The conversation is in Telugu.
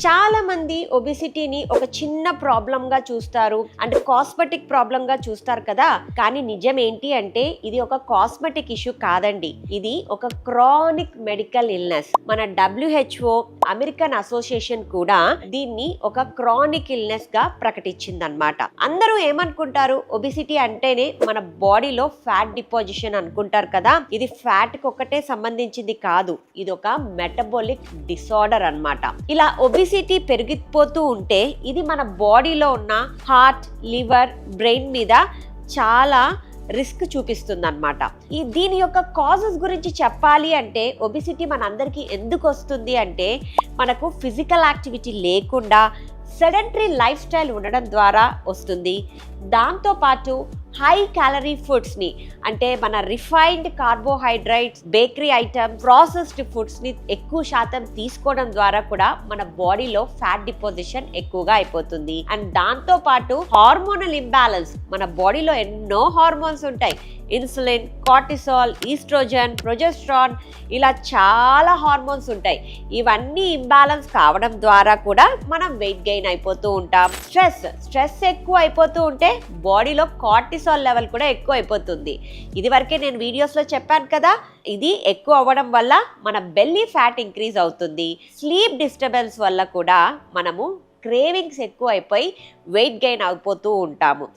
చాలా మంది ఒబిసిటీని ఒక చిన్న ప్రాబ్లం గా చూస్తారు, అంటే కాస్మెటిక్ ప్రాబ్లం గా చూస్తారు కదా. కానీ నిజం ఏంటి అంటే ఇది ఒక కాస్మెటిక్ ఇష్యూ కాదండి, ఇది ఒక క్రానిక్ మెడికల్ ఇల్నెస్. మన WHO అమెరికన్ అసోసియేషన్ కూడా దీన్ని ఒక క్రానిక్ ఇల్నెస్ గా ప్రకటించిందన్నమాట. అందరూ ఏమనుకుంటారు, ఒబిసిటీ అంటేనే మన బాడీలో ఫ్యాట్ డిపాజిషన్ అనుకుంటారు కదా. ఇది ఫ్యాట్ కి ఒక్కటే సంబంధించింది కాదు, ఇది ఒక మెటబాలిక్ డిసార్డర్ అన్నమాట. ఇలా ఒబిసిటీ పెరిగిపోతూ ఉంటే ఇది మన బాడీలో ఉన్న హార్ట్, లివర్, బ్రెయిన్ మీద చాలా రిస్క్ చూపిస్తుంది అనమాట. దీని యొక్క కాజెస్ గురించి చెప్పాలి అంటే, ఒబిసిటీ మనందరికీ ఎందుకు వస్తుంది అంటే, మనకు ఫిజికల్ యాక్టివిటీ లేకుండా సెడెంటరీ లైఫ్ స్టైల్ ఉండడం ద్వారా వస్తుంది. దాంతోపాటు హై క్యాలరీ ఫుడ్స్ని, అంటే మన refined carbohydrates, bakery item, processed ఫుడ్స్ని ఎక్కువ శాతం తీసుకోవడం ద్వారా కూడా మన బాడీలో ఫ్యాట్ డిపాజిషన్ ఎక్కువగా అయిపోతుంది. అండ్ దాంతోపాటు హార్మోనల్ ఇంబ్యాలెన్స్, మన బాడీలో ఎన్నో హార్మోన్స్ ఉంటాయి, ఇన్సులిన్, కార్టిసాల్, ఈస్ట్రోజన్, ప్రొజెస్ట్రాన్, ఇలా చాలా హార్మోన్స్ ఉంటాయి. ఇవన్నీ ఇంబ్యాలెన్స్ కావడం ద్వారా కూడా మనం వెయిట్ గెయిన్ అయిపోతూ ఉంటాం. స్ట్రెస్ ఎక్కువ అయిపోతూ ఉంటే బాడీలో కార్టిసాల్ లెవెల్ కూడా ఎక్కువ అయిపోతుంది. ఇది వరకే నేను వీడియోస్లో చెప్పాను కదా. ఇది ఎక్కువ అవ్వడం వల్ల మన బెల్లీ ఫ్యాట్ ఇంక్రీజ్ అవుతుంది. స్లీప్ డిస్టర్బెన్స్ వల్ల కూడా మనము క్రేవింగ్స్ ఎక్కువ అయిపోయి వెయిట్ గెయిన్ అయిపోతూ ఉంటాము.